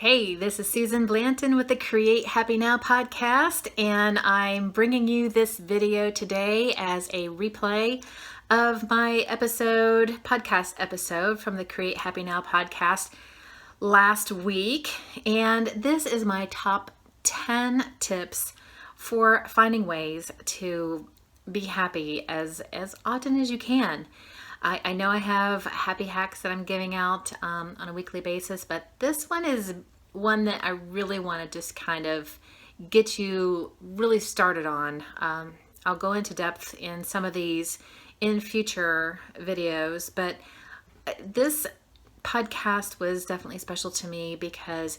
Hey, this is Susan Blanton with the Create Happy Now podcast, and I'm bringing you this video today as a replay of my podcast episode from the Create Happy Now podcast last week. And this is my top 10 tips for finding ways to be happy as often as you can. I know I have happy hacks that I'm giving out on a weekly basis, but this one is one that I really want to just kind of get you really started on. I'll go into depth in some of these in future videos, but this podcast was definitely special to me because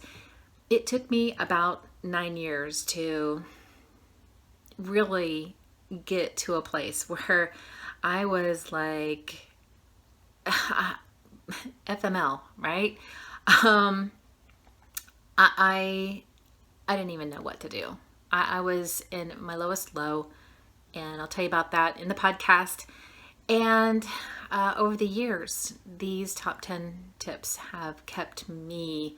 it took me about 9 years to really get to a place where I was like FML, right? I didn't even know what to do. I was in my lowest low, and I'll tell you about that in the podcast. And over the years, these top 10 tips have kept me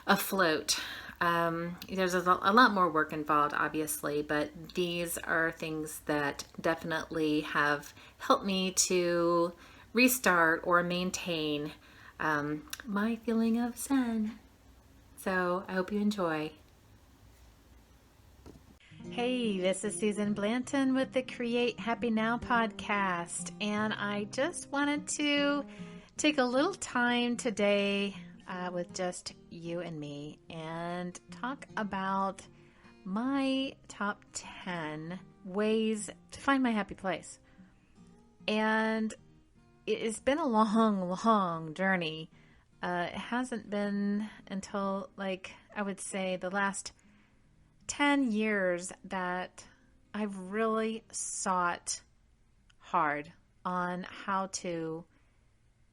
afloat. There's a lot more work involved, obviously, but these are things that definitely have helped me to restart or maintain my feeling of zen. So I hope you enjoy. Hey, this is Susan Blanton with the Create Happy Now podcast, and I just wanted to take a little time today with just you and me and talk about my top 10 ways to find my happy place. And it's been a long journey. It hasn't been until, I would say, the last 10 years that I've really sought hard on how to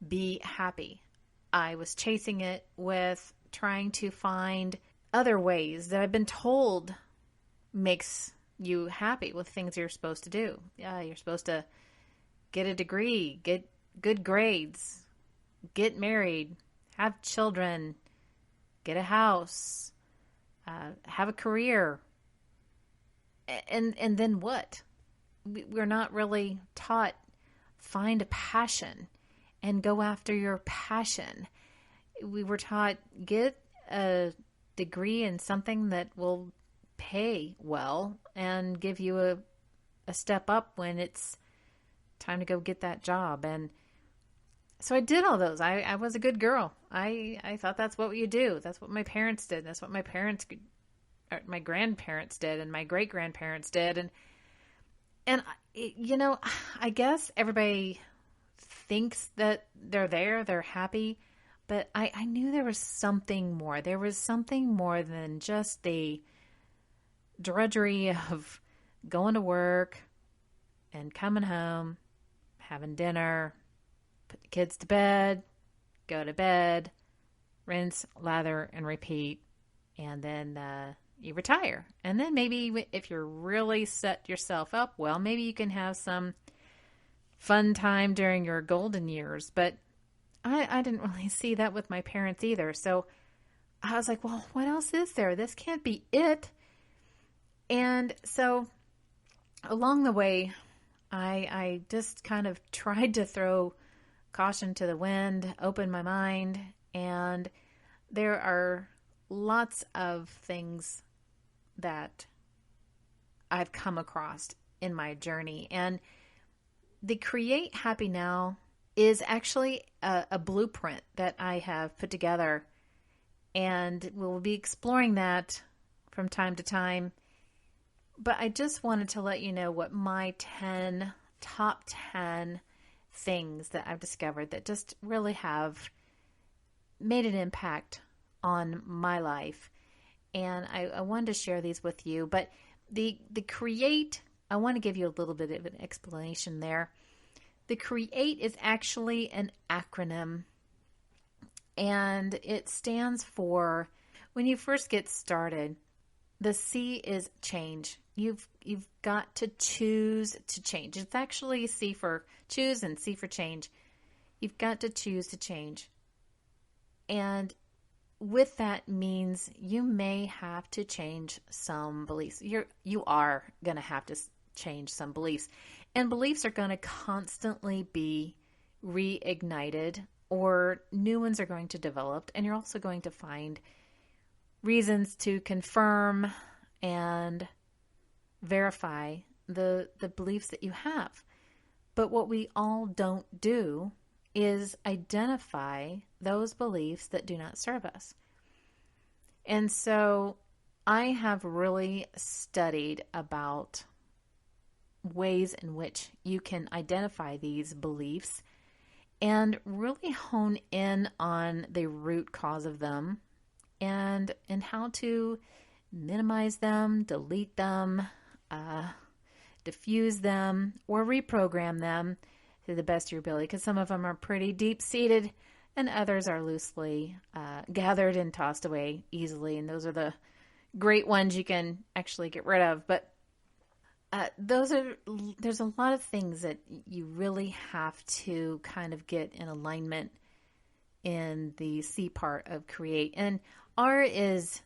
be happy. I was chasing it with trying to find other ways that I've been told makes you happy with things you're supposed to do. Yeah, you're supposed to get a degree, get good grades, get married, have children, get a house, have a career. And then what? We're not really taught find a passion and go after your passion. We were taught get a degree in something that will pay well and give you a step up when it's time to go get that job. And so I did all those. I was a good girl. I thought that's what you do. That's what my parents did. That's what my grandparents did, and my great grandparents did. And I guess everybody thinks that they're happy, but I knew there was something more. There was something more than just the drudgery of going to work and coming home, having dinner, put the kids to bed, go to bed, rinse, lather, and repeat. And then you retire. And then maybe if you're really set yourself up well, maybe you can have some fun time during your golden years. But I didn't really see that with my parents either. So I was like, well, what else is there? This can't be it. And so along the way, I just kind of tried to throw caution to the wind, open my mind, and there are lots of things that I've come across in my journey. And the Create Happy Now is actually a blueprint that I have put together, and we'll be exploring that from time to time. But I just wanted to let you know what my top 10 things that I've discovered that just really have made an impact on my life. And I wanted to share these with you. But the Create, I want to give you a little bit of an explanation there. The Create is actually an acronym, and it stands for, when you first get started, the C is change. You've got to choose to change. It's actually C for choose and C for change. You've got to choose to change. And with that means you may have to change some beliefs. You are going to have to change some beliefs. And beliefs are going to constantly be reignited, or new ones are going to develop, and you're also going to find reasons to confirm and verify the beliefs that you have. But what we all don't do is identify those beliefs that do not serve us. And so I have really studied about ways in which you can identify these beliefs and really hone in on the root cause of them, and how to minimize them, delete them, diffuse them, or reprogram them to the best of your ability, because some of them are pretty deep-seated and others are loosely gathered and tossed away easily, and those are the great ones you can actually get rid of. But there's a lot of things that you really have to kind of get in alignment in the C part of create. And R is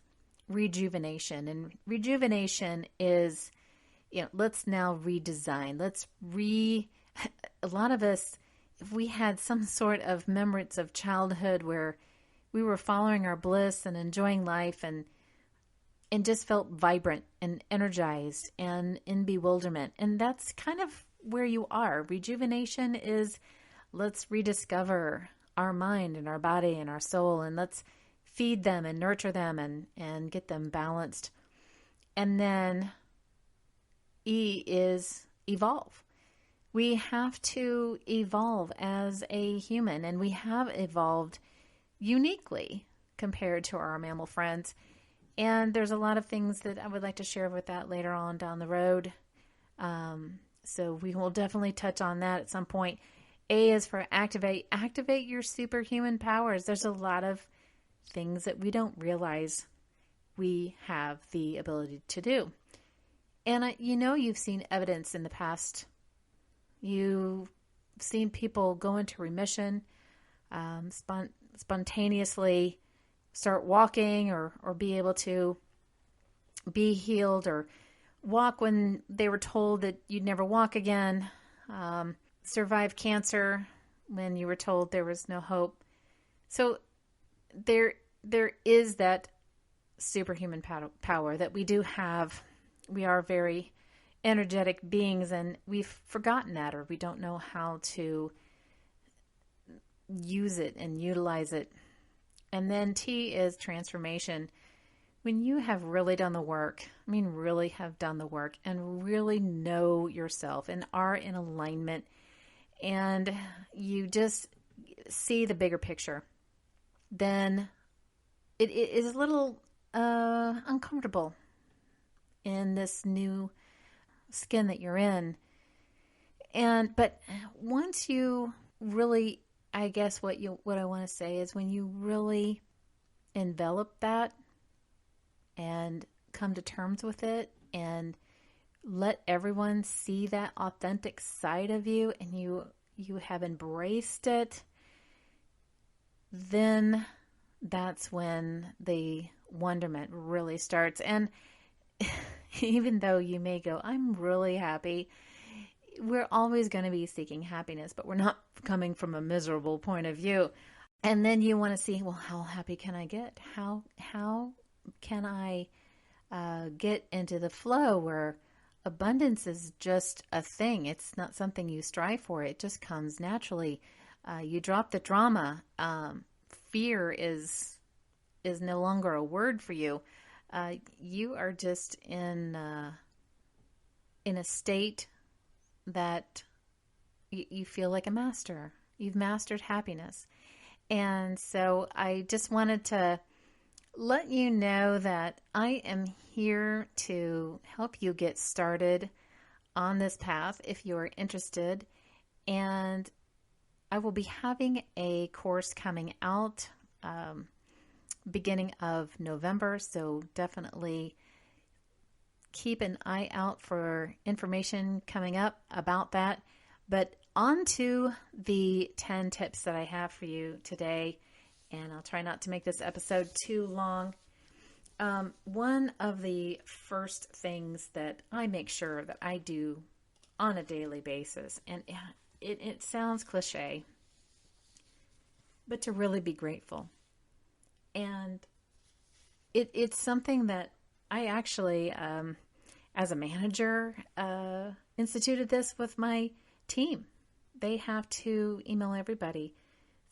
rejuvenation. And rejuvenation is, let's now redesign. A lot of us, if we had some sort of remembrance of childhood where we were following our bliss and enjoying life and just felt vibrant and energized and in bewilderment. And that's kind of where you are. Rejuvenation is, let's rediscover our mind and our body and our soul, and let's feed them and nurture them and get them balanced. And then E is evolve. We have to evolve as a human, and we have evolved uniquely compared to our mammal friends. And there's a lot of things that I would like to share with that later on down the road. So we will definitely touch on that at some point. A is for activate. Activate your superhuman powers. There's a lot of things that we don't realize we have the ability to do. And you've seen evidence in the past. You've seen people go into remission, spontaneously start walking, or be able to be healed, or walk when they were told that you'd never walk again, survive cancer when you were told there was no hope. So there is that superhuman power that we do have. We are very energetic beings, and we've forgotten that, or we don't know how to use it and utilize it. And then T is transformation. When you have really done the work, really have done the work, and really know yourself and are in alignment, and you just see the bigger picture, then it is a little uncomfortable in this new skin that you're in. But once you really, I guess what I want to say is, when you really envelop that and come to terms with it and let everyone see that authentic side of you, and you have embraced it, then that's when the wonderment really starts. And even though you may go, I'm really happy, we're always going to be seeking happiness, but we're not coming from a miserable point of view. And then you want to see, well, how happy can I get? How can I get into the flow where abundance is just a thing? It's not something you strive for. It just comes naturally. You drop the drama. Fear is no longer a word for you. You are just in a state that you feel like a master. You've mastered happiness. And so I just wanted to let you know that I am here to help you get started on this path if you are interested. And I will be having a course coming out beginning of November, so definitely keep an eye out for information coming up about that. But on to the 10 tips that I have for you today. and I'll try not to make this episode too long. One of the first things that I make sure that I do on a daily basis, and it sounds cliche, but to really be grateful. And it's something that I actually, as a manager, instituted this with my team. They have to email everybody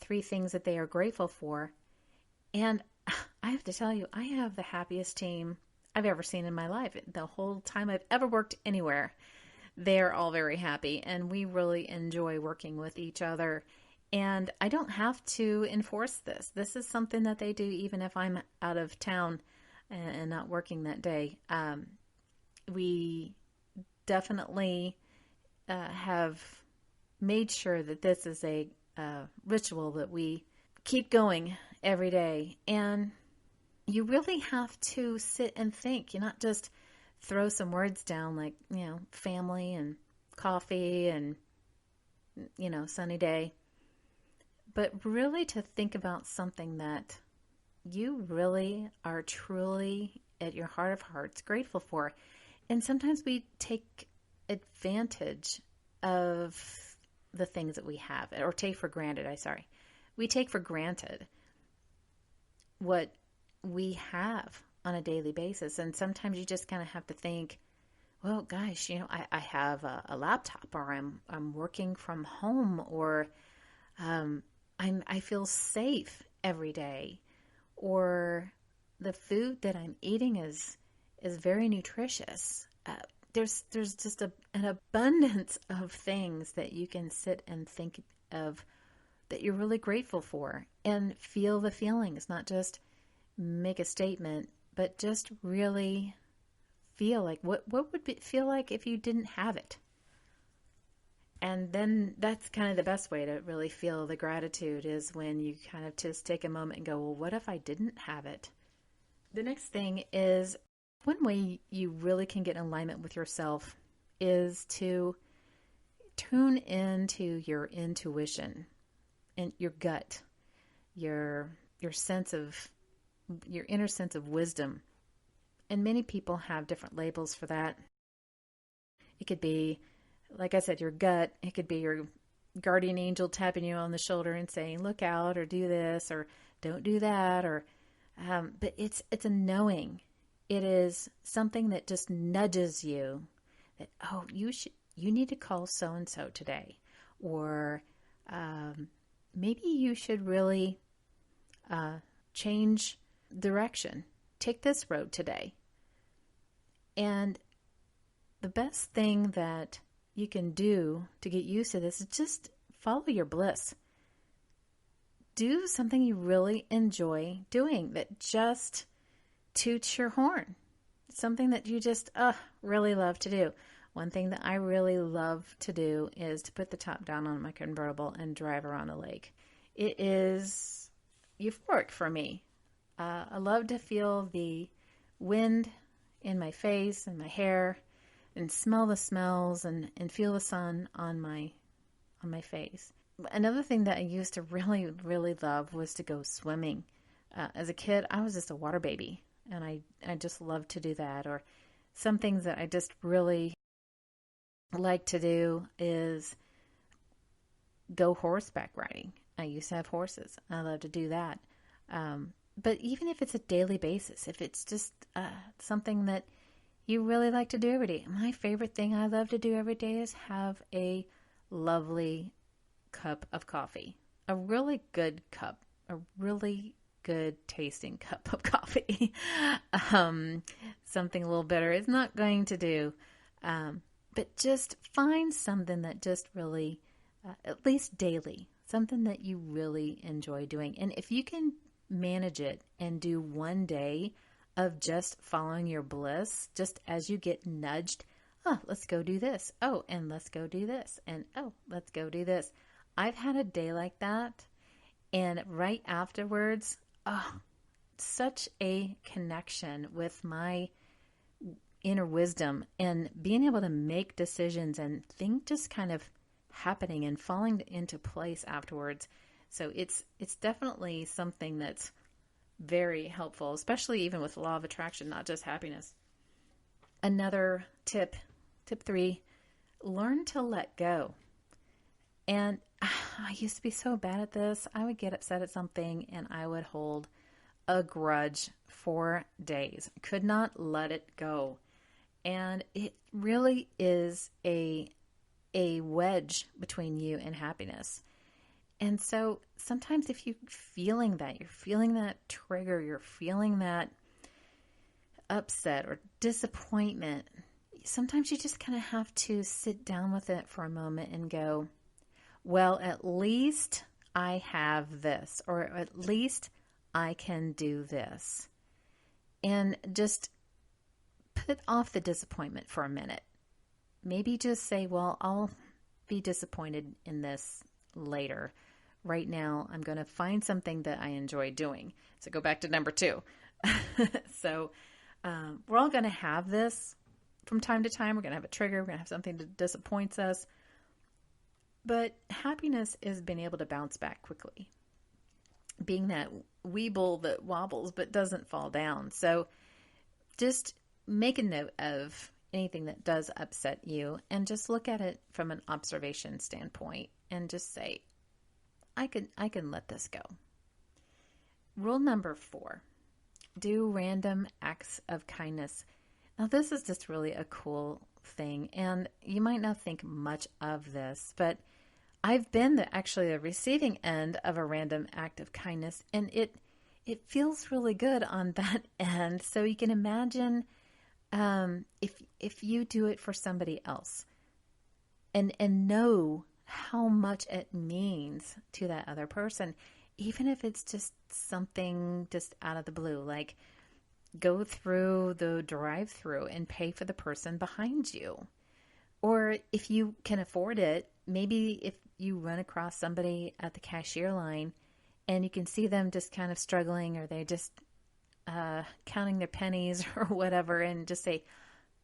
3 things that they are grateful for. And I have to tell you, I have the happiest team I've ever seen in my life. The whole time I've ever worked anywhere, they're all very happy, and we really enjoy working with each other. And I don't have to enforce this. This is something that they do even if I'm out of town and not working that day. We definitely have made sure that this is a ritual that we keep going every day. And you really have to sit and think. You not just throw some words down like, family and coffee and, sunny day. But really to think about something that you really are truly at your heart of hearts grateful for. And sometimes we take advantage of the things that we have, or take for granted, we take for granted what we have on a daily basis. And sometimes you just kind of have to think, well, gosh, I have a laptop, or I'm working from home, or I feel safe every day, or the food that I'm eating is very nutritious. There's just an abundance of things that you can sit and think of that you're really grateful for, and feel the feelings, not just make a statement, but just really feel like what would it feel like if you didn't have it. And then that's kind of the best way to really feel the gratitude, is when you kind of just take a moment and go, well, what if I didn't have it? The next thing is, one way you really can get in alignment with yourself is to tune into your intuition and your gut, your inner sense of wisdom. And many people have different labels for that. It could be, like I said, your gut. It could be your guardian angel tapping you on the shoulder and saying, look out, or do this, or don't do that, or but it's a knowing. It is something that just nudges you that, oh, you need to call so-and-so today, or maybe you should really change direction. Take this road today. And the best thing that you can do to get used to this is just follow your bliss. Do something you really enjoy doing that just toots your horn. Something that you just really love to do. One thing that I really love to do is to put the top down on my convertible and drive around a lake. It is euphoric for me. I love to feel the wind in my face and my hair, and smell the smells, and feel the sun on my face. Another thing that I used to really, really love was to go swimming. As a kid, I was just a water baby, and I just loved to do that. Or some things that I just really like to do is go horseback riding. I used to have horses. I love to do that. But even if it's a daily basis, if it's just something that you really like to do every day. My favorite thing I love to do every day is have a lovely cup of coffee. A really good cup. A really good tasting cup of coffee. Something a little better is not going to do. But just find something that just really, at least daily, something that you really enjoy doing. And if you can manage it and do one day of just following your bliss, just as you get nudged, let's go do this. Oh, and let's go do this. And let's go do this. I've had a day like that. And right afterwards, such a connection with my inner wisdom, and being able to make decisions and things just kind of happening and falling into place afterwards So it's definitely something that's very helpful, especially even with law of attraction, not just happiness. Another tip 3, learn to let go. And I used to be so bad at this. I would get upset at something and I would hold a grudge for days. Could not let it go. And it really is a wedge between you and happiness. And so sometimes if you're feeling that trigger, you're feeling that upset or disappointment, sometimes you just kind of have to sit down with it for a moment and go, well, at least I have this, or at least I can do this. And just put off the disappointment for a minute. Maybe just say, well, I'll be disappointed in this later. Right now, I'm going to find something that I enjoy doing. So go back to number 2. So we're all going to have this from time to time. We're going to have a trigger. We're going to have something that disappoints us. But happiness is being able to bounce back quickly. Being that weeble that wobbles but doesn't fall down. So just make a note of anything that does upset you and just look at it from an observation standpoint and just say, I can let this go. Rule number 4, do random acts of kindness. Now this is just really a cool thing, and you might not think much of this, but I've been actually the receiving end of a random act of kindness, and it feels really good on that end. So you can imagine if you do it for somebody else and know how much it means to that other person, even if it's just something just out of the blue, like go through the drive-through and pay for the person behind you. Or if you can afford it, maybe if you run across somebody at the cashier line and you can see them just kind of struggling, or they're just counting their pennies or whatever, and just say,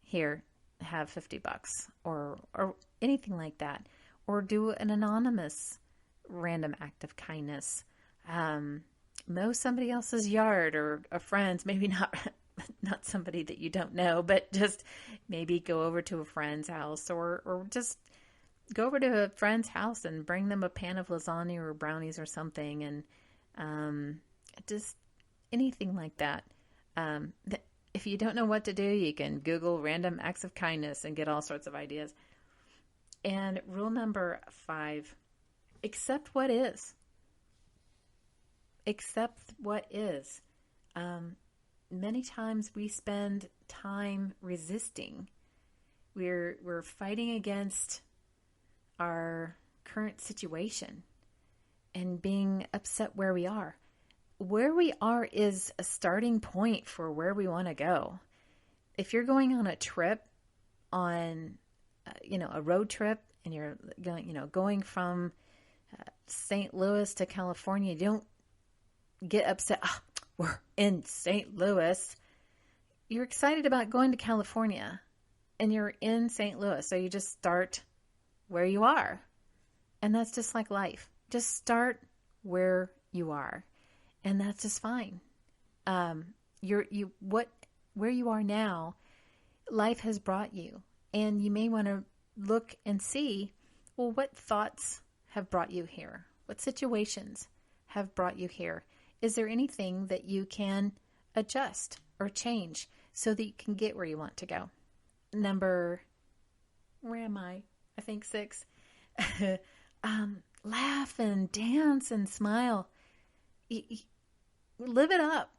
here, have $50 or anything like that. Or do an anonymous random act of kindness. Mow somebody else's yard, or a friend's, maybe not somebody that you don't know, but just maybe go over to a friend's house, or just go over to a friend's house and bring them a pan of lasagna or brownies or something, and just anything like that. If you don't know what to do, you can Google random acts of kindness and get all sorts of ideas. And rule number 5, accept what is. Accept what is. Many times we spend time resisting. We're fighting against our current situation and being upset where we are. Where we are is a starting point for where we want to go. If you're going on a trip, on a road trip, and you're going from St. Louis to California, you don't get upset. Oh, we're in St. Louis. You're excited about going to California, and you're in St. Louis, so you just start where you are, and that's just like life. Just start where you are, and that's just fine. Where you are now, life has brought you, and you may want to look and see, well, what thoughts have brought you here? What situations have brought you here? Is there anything that you can adjust or change so that you can get where you want to go? Where am I? I think 6. Laugh and dance and smile. Live it up.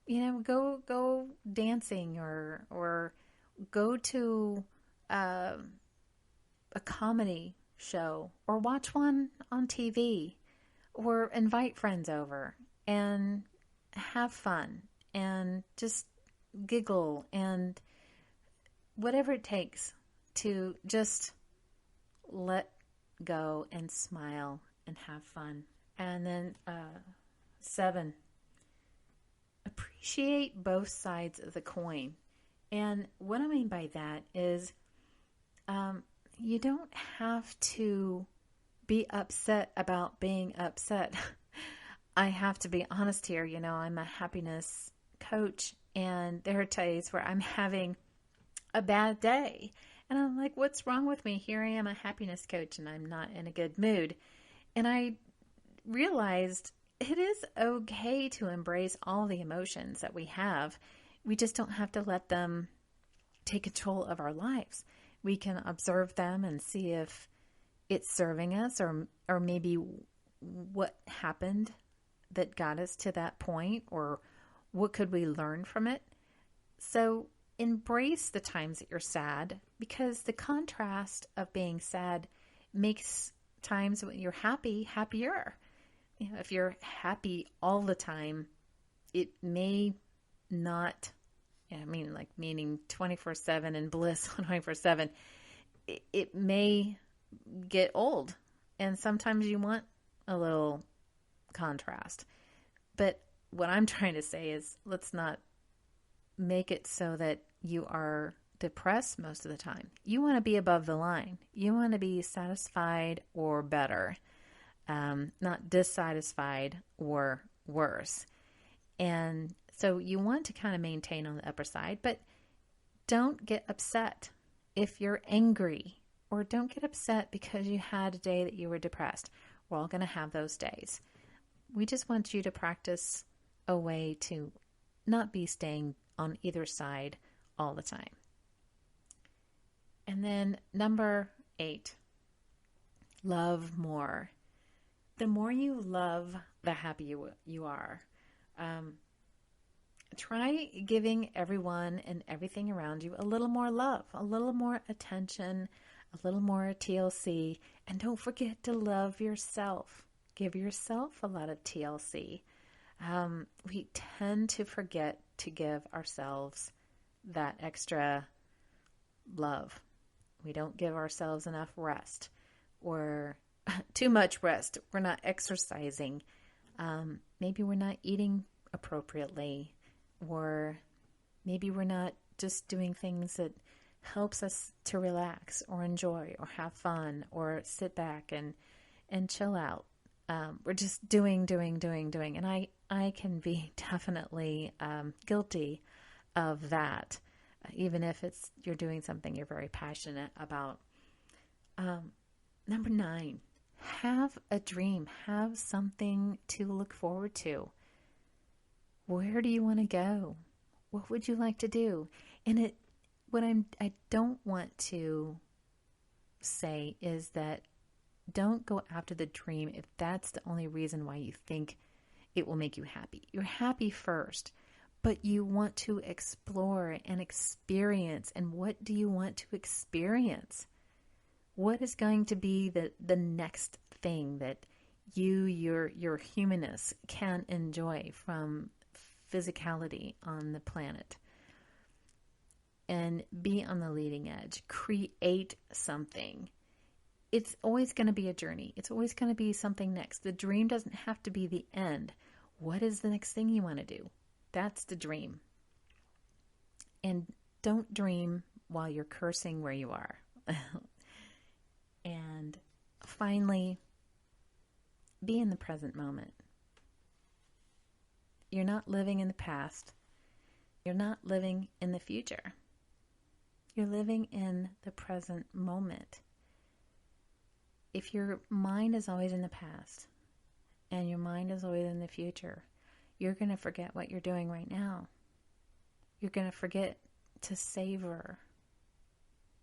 Go dancing, or go to a comedy show, or watch one on TV, or invite friends over and have fun and just giggle, and whatever it takes to just let go and smile and have fun. And then 7, appreciate both sides of the coin. And what I mean by that is you don't have to be upset about being upset. I have to be honest here. I'm a happiness coach, and there are days where I'm having a bad day. And I'm like, what's wrong with me? Here I am, a happiness coach, and I'm not in a good mood. And I realized it is okay to embrace all the emotions that we have. We just don't have to let them take control of our lives. We can observe them and see if it's serving us, or maybe what happened that got us to that point, or what could we learn from it. So embrace the times that you're sad, because the contrast of being sad makes times when you're happy happier. If you're happy all the time, it may not, like meaning 24/7 and bliss 24/7, it may get old. And sometimes you want a little contrast. But what I'm trying to say is, let's not make it so that you are depressed most of the time. You want to be above the line. You want to be satisfied or better, not dissatisfied or worse. And so you want to kind of maintain on the upper side, but don't get upset if you're angry, or don't get upset because you had a day that you were depressed. We're all going to have those days. We just want you to practice a way to not be staying on either side all the time. And then number 8, love more. The more you love, the happier you are. Try giving everyone and everything around you a little more love, a little more attention, a little more TLC. And don't forget to love yourself. Give yourself a lot of TLC. We tend to forget to give ourselves that extra love. We don't give ourselves enough rest, or too much rest. We're not exercising. Maybe we're not eating appropriately, or maybe we're not just doing things that helps us to relax or enjoy or have fun or sit back and chill out. We're just doing. And I can be definitely guilty of that, even if you're doing something you're very passionate about. Number 9, have a dream. Have something to look forward to. Where do you want to go? What would you like to do? And I don't want to say is that don't go after the dream if that's the only reason why you think it will make you happy. You're happy first, but you want to explore and experience. And what do you want to experience? What is going to be the next thing that your humanness can enjoy from physicality on the planet? And be on the leading edge. Create something. It's always going to be a journey. It's always going to be something next. The dream doesn't have to be the end. What is the next thing you want to do? That's the dream. And don't dream while you're cursing where you are. And finally, be in the present moment. You're not living in the past. You're not living in the future. You're living in the present moment. If your mind is always in the past and your mind is always in the future, you're going to forget what you're doing right now. You're going to forget to savor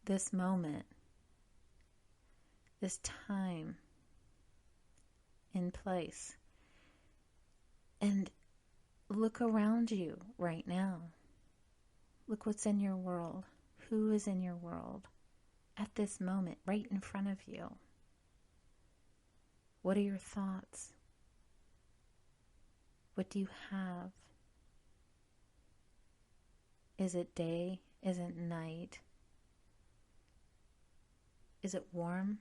this moment, this time in place. And look around you right now. Look what's in your world. Who is in your world at this moment, right in front of you? What are your thoughts? What do you have? Is it day? Is it night? Is it warm?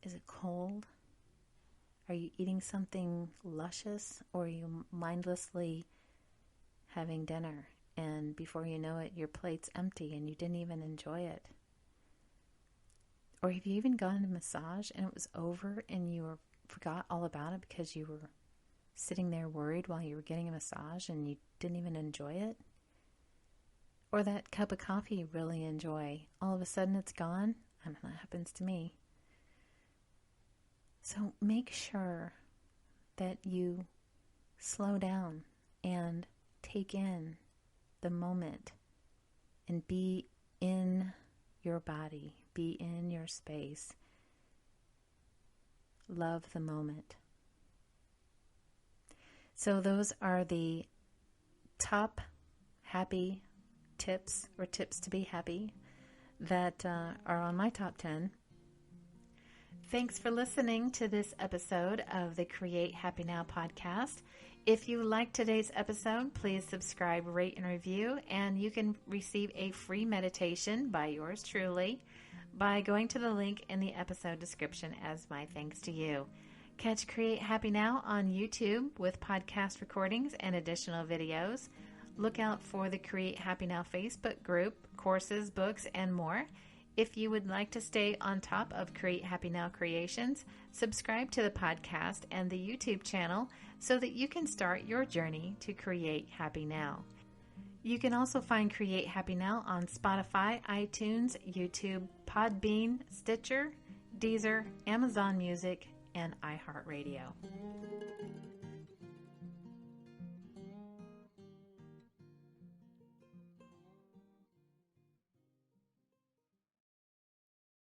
Is it cold? Are you eating something luscious, or are you mindlessly having dinner, and before you know it, your plate's empty and you didn't even enjoy it? Or have you even gone to a massage and it was over and you forgot all about it because you were sitting there worried while you were getting a massage and you didn't even enjoy it? Or that cup of coffee you really enjoy, all of a sudden it's gone? I mean, that happens to me. So make sure that you slow down and take in the moment and be in your body, be in your space. Love the moment. So those are the top happy tips, or tips to be happy, that are on my top 10. Thanks for listening to this episode of the Create Happy Now podcast. If you liked today's episode, please subscribe, rate, and review, and you can receive a free meditation by yours truly by going to the link in the episode description as my thanks to you. Catch Create Happy Now on YouTube with podcast recordings and additional videos. Look out for the Create Happy Now Facebook group, courses, books, and more. If you would like to stay on top of Create Happy Now creations, subscribe to the podcast and the YouTube channel so that you can start your journey to Create Happy Now. You can also find Create Happy Now on Spotify, iTunes, YouTube, Podbean, Stitcher, Deezer, Amazon Music, and iHeartRadio.